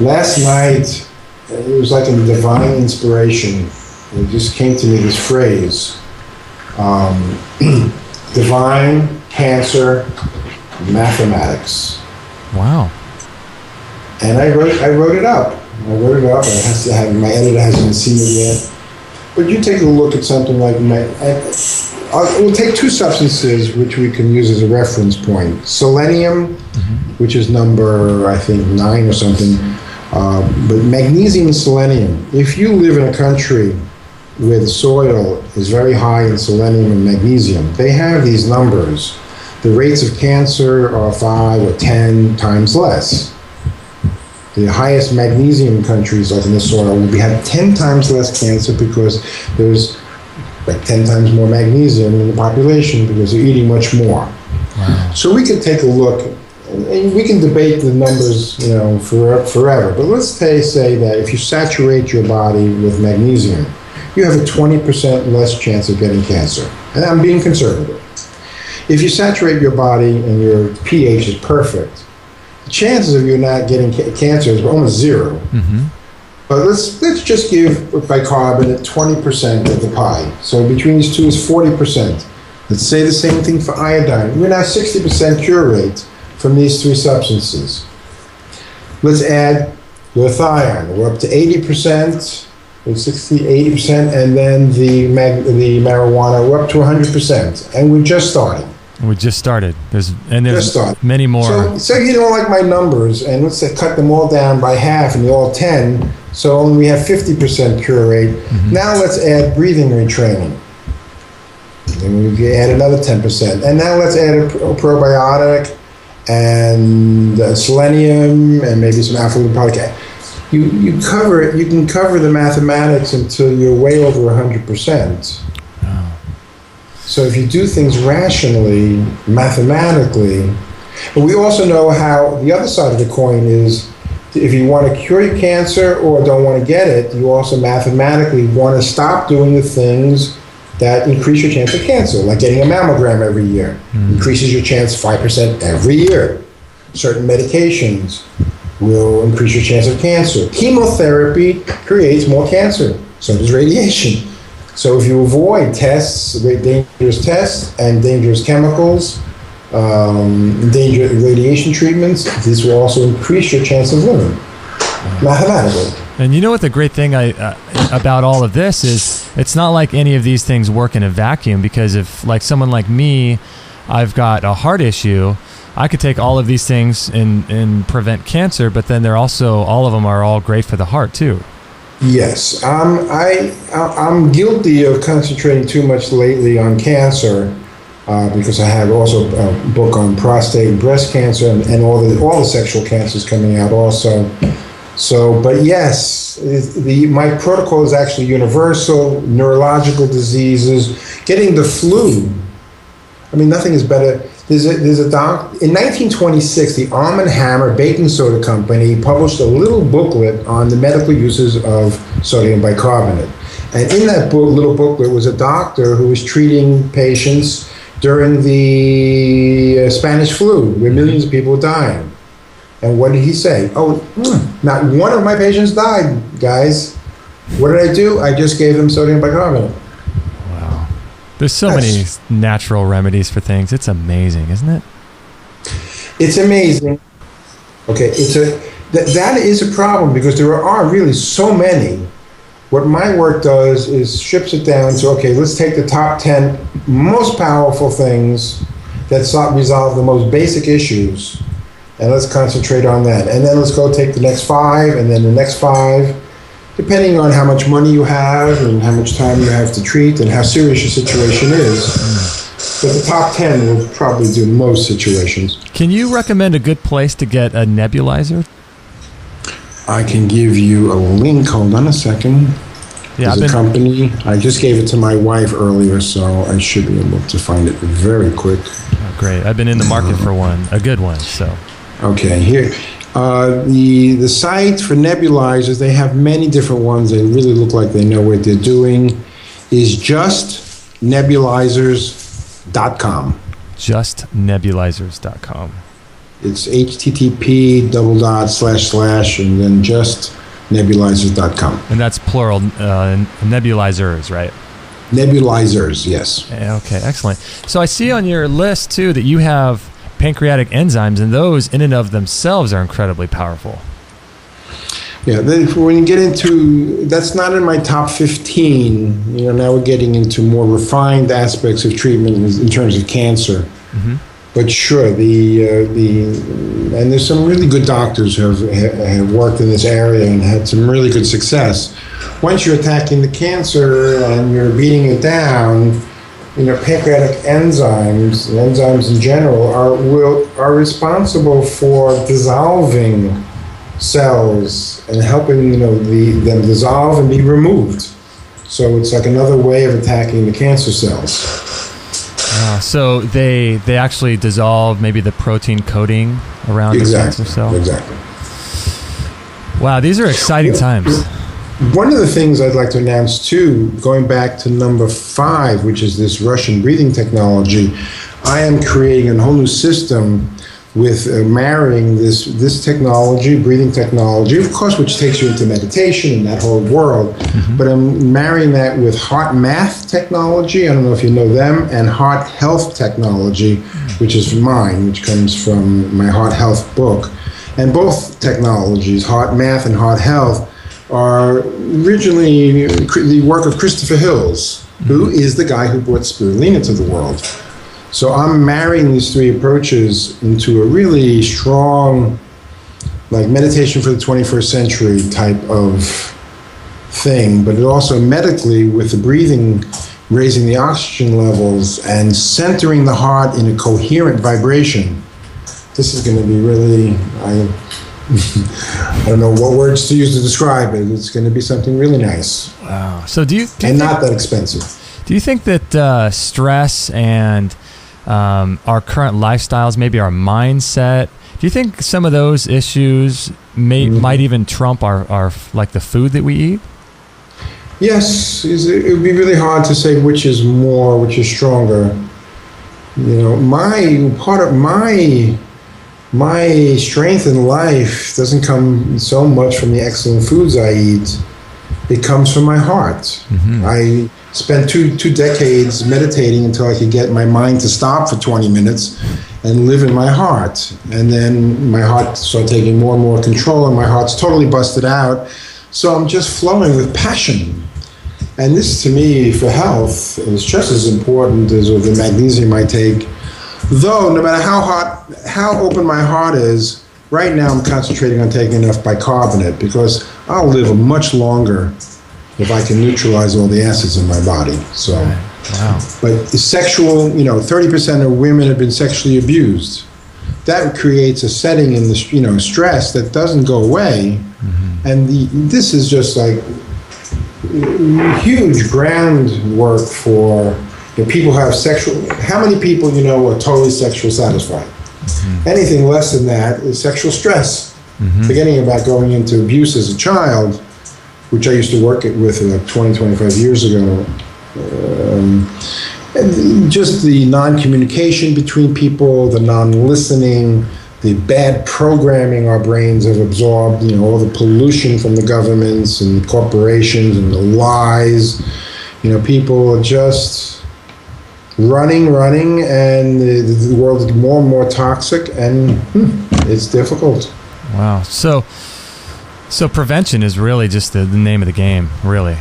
Last night, it was like a divine inspiration. It just came to me, this phrase, divine cancer mathematics. Wow. And I wrote it up. My editor hasn't seen it yet. But you take a look at something like, we'll take 2 substances which we can use as a reference point. Selenium, which is number, I think, 9 or something. But magnesium and selenium, if you live in a country where the soil is very high in selenium and magnesium, they have these numbers. The rates of cancer are 5 or 10 times less. The highest magnesium countries, like in the soil, will have 10 times less cancer because there's 10 times more magnesium in the population because they're eating much more. Wow. So we can take a look. And we can debate the numbers, forever. But let's say that if you saturate your body with magnesium, you have a 20% less chance of getting cancer. And I'm being conservative. If you saturate your body and your pH is perfect, the chances of you not getting cancer is almost 0. Mm-hmm. But let's just give bicarbonate 20% of the pie. So between these two is 40%. Let's say the same thing for iodine. We're now 60% cure rate from these three substances. Let's add glutathione. We're up to 80%, 60, 80%, and then the marijuana, we're up to 100%. And we're just starting. We just started. There's many more. So you don't like my numbers, and let's say cut them all down by half, and you're all 10. So only we have 50% cure rate. Mm-hmm. Now let's add breathing retraining. And we add another 10%. And now let's add a probiotic and selenium and maybe some alpha-lipoic. You cover it. You can cover the mathematics until you're way over 100%. So if you do things rationally, mathematically, but we also know how the other side of the coin is, if you want to cure your cancer or don't want to get it, you also mathematically want to stop doing the things that increase your chance of cancer, like getting a mammogram every year. Increases your chance 5% every year. Certain medications will increase your chance of cancer. Chemotherapy creates more cancer. So does radiation. So if you avoid tests, dangerous tests and dangerous chemicals, dangerous radiation treatments, this will also increase your chance of living, mathematically. And you know what the great thing about all of this is, it's not like any of these things work in a vacuum, because if, like someone like me, I've got a heart issue, I could take all of these things and prevent cancer, but then they're also, all of them are all great for the heart too. Yes, I'm guilty of concentrating too much lately on cancer because I have also a book on prostate and breast cancer and all the sexual cancers coming out also. So, but yes, my protocol is actually universal. Neurological diseases, getting the flu. I mean, nothing is better. There's a in 1926, the Arm & Hammer Baking Soda Company published a little booklet on the medical uses of sodium bicarbonate. And in that little booklet was a doctor who was treating patients during the Spanish flu, where millions of people were dying. And what did he say? Not one of my patients died, guys. What did I do? I just gave them sodium bicarbonate. There's so many natural remedies for things. It's amazing, isn't it? It's amazing. Okay, that is a problem because there are really so many. What my work does is strips it down to, okay, let's take the top 10 most powerful things that resolve the most basic issues, and let's concentrate on that. And then let's go take the next 5, and then the next 5. Depending on how much money you have and how much time you have to treat and how serious your situation is. But the top 10 will probably do most situations. Can you recommend a good place to get a nebulizer? I can give you a link. Hold on a second. There's a company. I just gave it to my wife earlier, so I should be able to find it very quick. Oh, great. I've been in the market for one, a good one. So. Okay, here. The site for nebulizers, they have many different ones. They really look like they know what they're doing, is justnebulizers.com. Justnebulizers.com. It's http:// and then justnebulizers.com. And that's plural, nebulizers, right? Nebulizers, yes. Okay, excellent. So I see on your list, too, that you have pancreatic enzymes, and those in and of themselves are incredibly powerful. Yeah, then when you get into, that's not in my top 15. Now we're getting into more refined aspects of treatment in terms of cancer. Mm-hmm. But sure, and there's some really good doctors who have worked in this area and had some really good success. Once you're attacking the cancer and you're beating it down, pancreatic enzymes in general are responsible for dissolving cells and helping them dissolve and be removed. So it's like another way of attacking the cancer cells. So they actually dissolve maybe the protein coating around the cancer cell. Exactly. Wow, these are exciting times. One of the things I'd like to announce too, going back to number 5, which is this Russian breathing technology, I am creating a whole new system with marrying this technology, breathing technology, of course, which takes you into meditation and that whole world. But I'm marrying that with heart math technology. I don't know if you know them, and heart health technology, which is mine, which comes from my heart health book. And both technologies, heart math and heart health, are originally the work of Christopher Hills, who is the guy who brought spirulina to the world. So I'm marrying these three approaches into a really strong, like meditation for the 21st century type of thing, but also medically with the breathing, raising the oxygen levels and centering the heart in a coherent vibration. This is going to be really, I don't know what words to use to describe it. It's going to be something really nice. Wow. So do you and not that expensive. Do you think that stress and our current lifestyles, maybe our mindset, do you think some of those issues might even trump our like the food that we eat? Yes, it would be really hard to say which is more, which is stronger. You know, part of my strength in life doesn't come so much from the excellent foods I eat. It comes from my heart. I spent two decades meditating until I could get my mind to stop for 20 minutes and live in my heart. And then my heart started taking more and more control, and my heart's totally busted out. So I'm just flowing with passion. And this, to me, for health, is just as important as with the magnesium I take. Though, no matter how open my heart is, right now I'm concentrating on taking enough bicarbonate, because I'll live much longer if I can neutralize all the acids in my body. So, wow. But sexual, 30% of women have been sexually abused. That creates a setting in the, stress that doesn't go away. And this is just like huge groundwork for people who have sexual. How many people are totally sexually satisfied? Anything less than that is sexual stress. Forgetting about going into abuse as a child, which I used to work with like 20, 25 years ago. And just the non-communication between people, the non-listening, the bad programming our brains have absorbed, all the pollution from the governments and the corporations and the lies. People are just running, and the world is more and more toxic, and it's difficult. Wow. So prevention is really just the name of the game, really.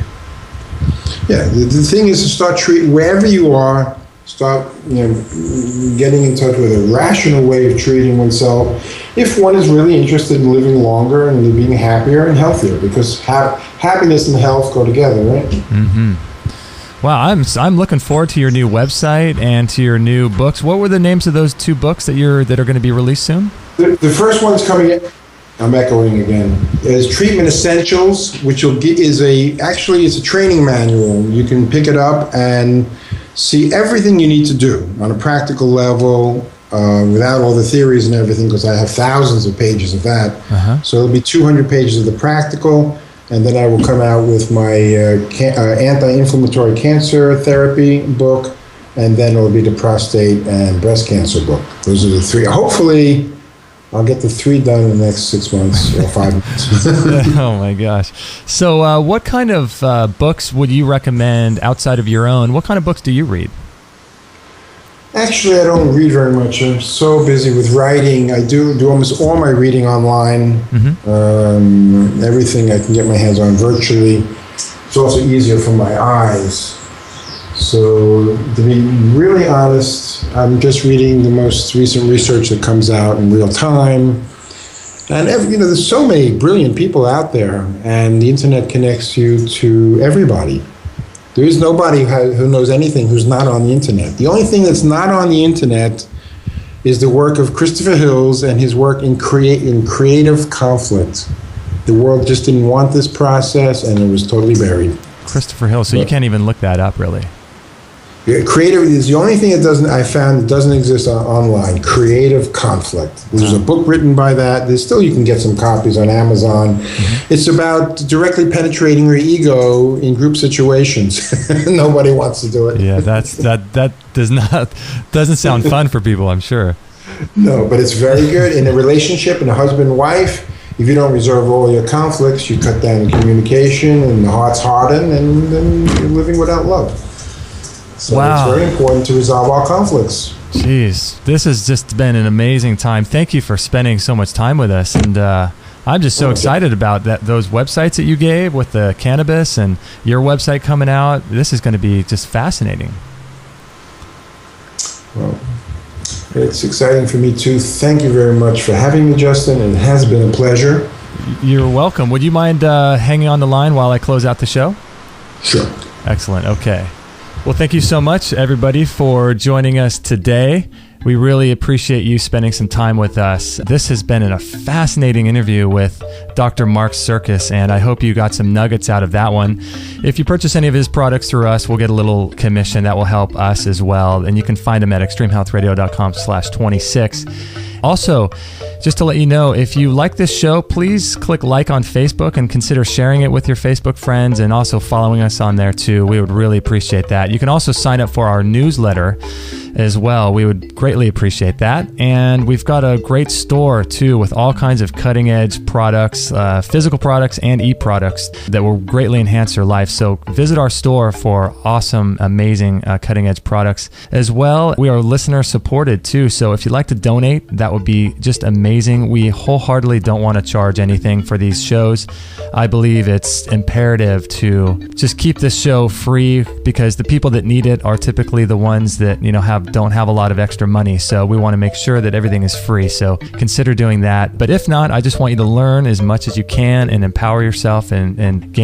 Yeah, the thing is to start treating, wherever you are, start getting in touch with a rational way of treating oneself if one is really interested in living longer and being happier and healthier, because happiness and health go together, right? Wow, I'm looking forward to your new website and to your new books. What were the names of those two books that are going to be released soon? The first one's coming in. I'm echoing again. Is Treatment Essentials, which is a training manual. You can pick it up and see everything you need to do on a practical level, without all the theories and everything, because I have thousands of pages of that. So it'll be 200 pages of the practical, and then I will come out with my anti-inflammatory cancer therapy book, and then it'll be the prostate and breast cancer book. Those are the three. Hopefully, I'll get the 3 done in the next 6 months or 5 months. Oh my gosh. So what kind of books would you recommend outside of your own? What kind of books do you read? Actually, I don't read very much. I'm so busy with writing. I do almost all my reading online. Everything I can get my hands on virtually. It's also easier for my eyes. So to be really honest, I'm just reading the most recent research that comes out in real time. And there's so many brilliant people out there, and the internet connects you to everybody. There is nobody who knows anything who's not on the internet. The only thing that's not on the internet is the work of Christopher Hills and his work in creative conflict. The world just didn't want this process, and it was totally buried. Christopher Hills. So you can't even look that up, really. Creative is the only thing that doesn't exist online. Creative conflict. There's a book written by that. You can get some copies on Amazon. It's about directly penetrating your ego in group situations. Nobody wants to do it. Yeah, that doesn't sound fun for people, I'm sure. No, but it's very good. In a relationship, in a husband and wife, if you don't resolve all your conflicts, you cut down communication and the hearts harden, and then you're living without love. So Wow. It's very important to resolve our conflicts. Jeez, this has just been an amazing time. Thank you for spending so much time with us. And I'm just so excited about those websites that you gave with the cannabis and your website coming out. This is going to be just fascinating. Well, it's exciting for me too. Thank you very much for having me, Justin. It has been a pleasure. You're welcome. Would you mind hanging on the line while I close out the show? Sure. Excellent. Okay. Well, thank you so much, everybody, for joining us today. We really appreciate you spending some time with us. This has been a fascinating interview with Dr. Mark Sricus, and I hope you got some nuggets out of that one. If you purchase any of his products through us, we'll get a little commission that will help us as well. And you can find him at extremehealthradio.com/26. Also, just to let you know, if you like this show, please click like on Facebook and consider sharing it with your Facebook friends and also following us on there too. We would really appreciate that. You can also sign up for our newsletter as well. We would greatly appreciate that. And we've got a great store too with all kinds of cutting edge products, physical products and e-products that will greatly enhance your life. So visit our store for awesome, amazing cutting edge products as well. We are listener supported too. So if you'd like to donate, that would be just amazing. We wholeheartedly don't want to charge anything for these shows. I believe it's imperative to just keep this show free because the people that need it are typically the ones that, don't have a lot of extra money. So we want to make sure that everything is free. So consider doing that. But if not, I just want you to learn as much as you can and empower yourself and gain